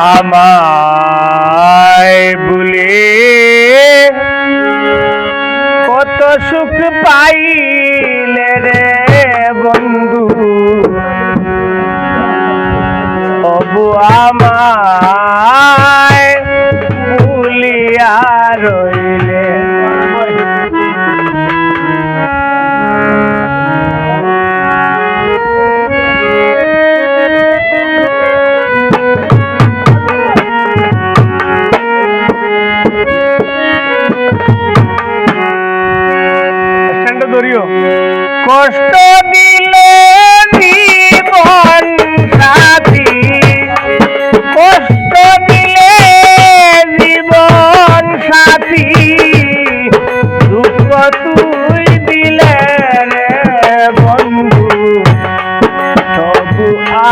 আমায় ভুলে কত সুখ পাইলে রে বন্ধু, তবু আমায় ভুলিয়া রইলে। কষ্ট দিলে জীবন সাথী, কষ্ট দিলে জীবন সাথী, দুঃখ তুই দিলে রে বন্ধু, তবু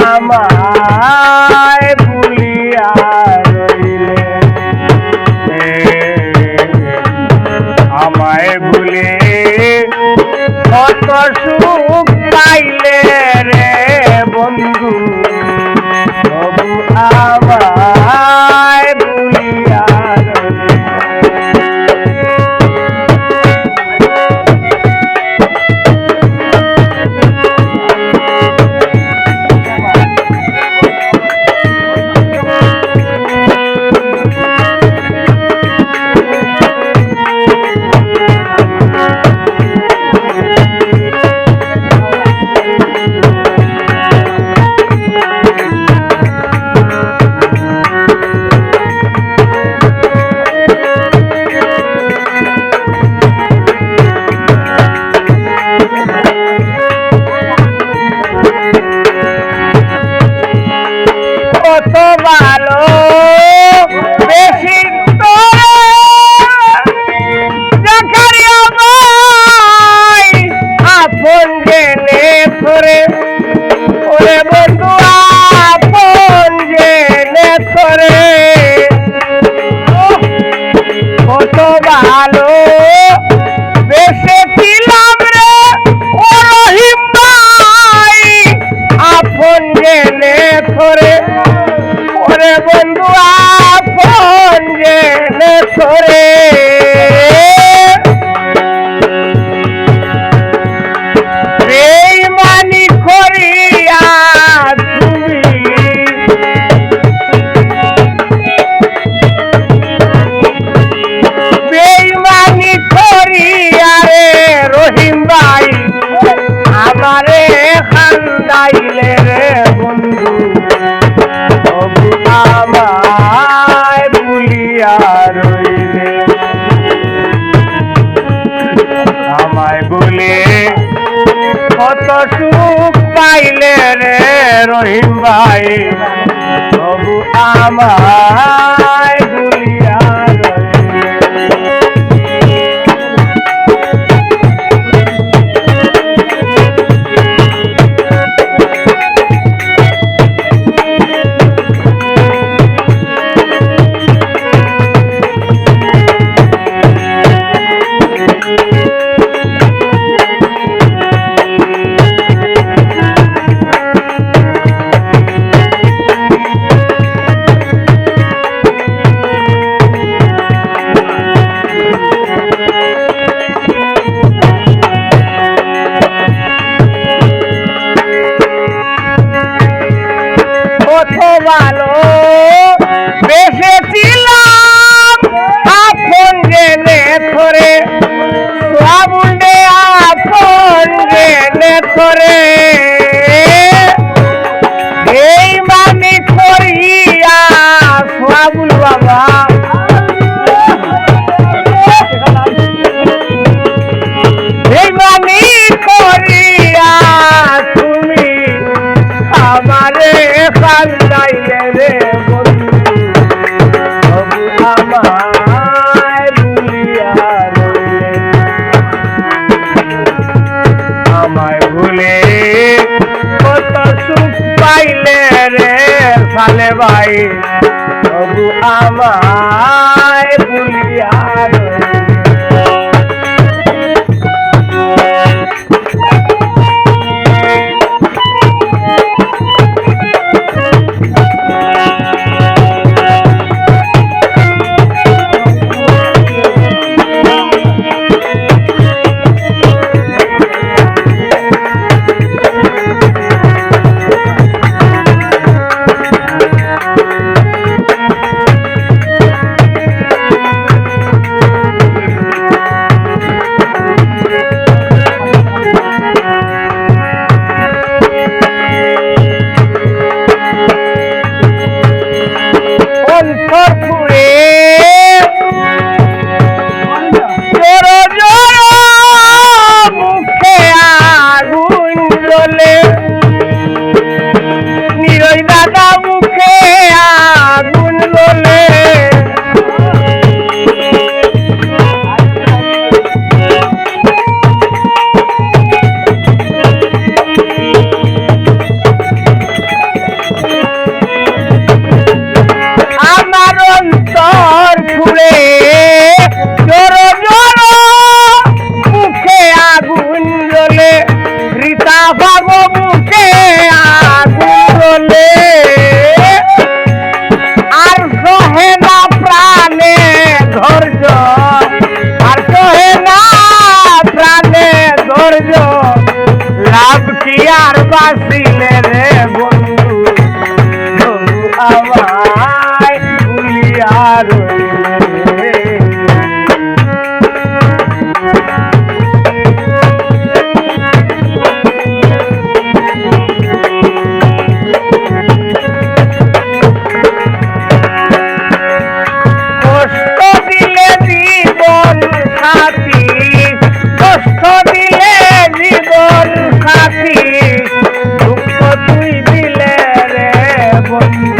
আমায় ভুলিয়া রইলে। আমায় ভুলে কত সুখ পাইলে রে বন্ধু, তবু আমায় ভুলিয়া রইলে। কত ভালো বেশি তোরে আপন জেনে তোরে, ওরে বন্ধু আপন জেনে তোরে, কত ভালো বেসেছিলাম রে ও রহিম ভাই, আপন জেনে তোরে, ওরে বন্ধু আপন জেনে তোরে। বেঈমানি করিয়া তুমি, বেঈমানি করিয়া রে রহিম ভাই, আমারে খান্দাইলে রে বন্ধু, তবু আমায় ভুলিয়া রইলে। আমায় ভুলে কত সুখ পাইলে রে রহিম ভাই, তবু আমায় ভুলিয়া রইলে। কত ভালো বেসেছিলাম আপন জেনে তোরে, সাবুনে আপন জেনে তোরে, এই মানি করিয়া সাবুল বাবা, এই মানি করিয়া তুমি আমারে খান্দাইলে রে বন্ধু, তবু আমায় ভুলিয়া রইলে। আমায় ভুলে কত সুখ পাইলে রে সালে ভাই, তবু আমায় ভুলিয়া রইলে। আর বাঁচিলে রে বন্ধু তবু আমায় ভুলিয়া রইলে। কষ্ট দিলে জীবন সাথী, কষ্ট দিলে জীবন সাথী, দুঃখ তুই দিলে রে বন্ধু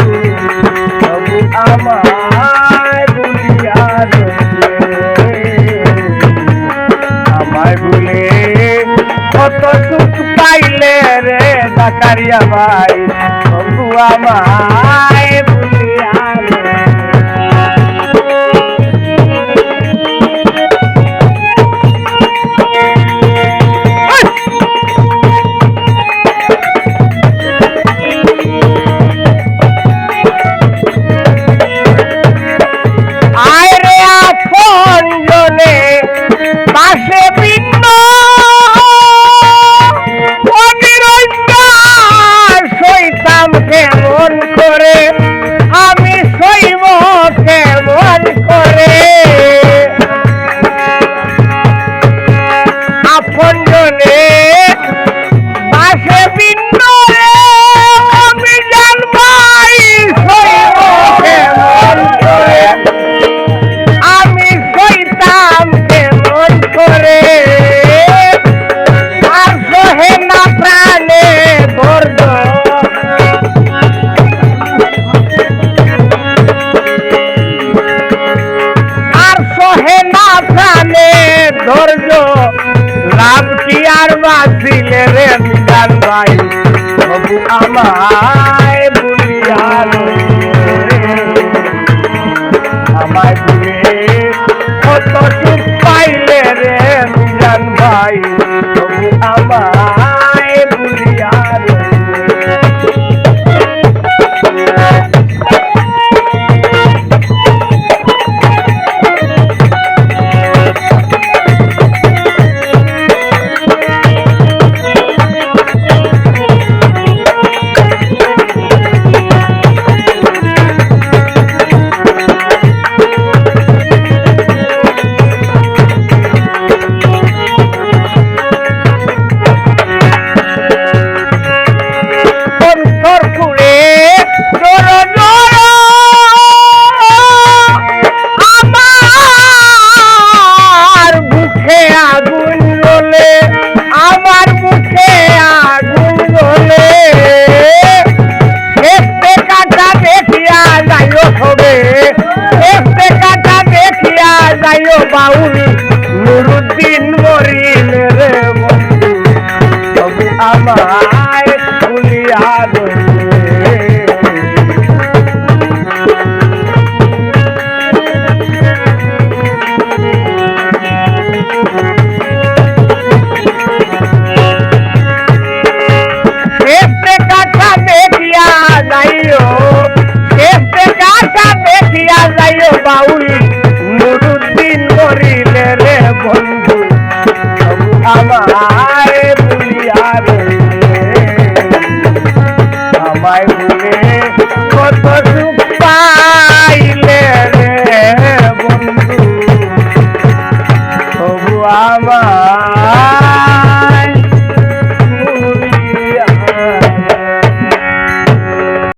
তবু আমায় ভুলিয়া রইলে। আমায় ভুলে কত সুখ পাইলে রে জাকারিয়া ভাই তবু আমায় ভুলিয়া রইলে। পাশে ভিন্ন সইতাম কেমন করে, আমি সইব কেমন করে। আপন জনে পাশে ভিন্ন আমি জানবাই সইব কেমন করে, আমি সইতাম কেমন করে। আর সহে না প্রাণে ধৈর্য, আর সহে না প্রাণে ধৈর্য, লাভ কি আর বাঁচিলে রে বিধান ভাই তবু আমায় ভুলিয়া রইলে। আমায় ভুলে কত সুখ পাইলে রে বিধান ভাই তবু আমায় ভুলিয়া রইলে। বাউল নুরুদ্দিন মরিলে রে বন্ধু তবু আমায় ভুলিয়া রইলে। শেষে কাটা দেখিয়া যাইও, শেষে কাটা দেখিয়া যাইও বাউল নুরুদ্দিন মরিলে রে বন্ধু তবু আমায় ভুলিয়া রইলে। আমায় ভুলে কত সুখ পাইলে রে বন্ধু তবু আমার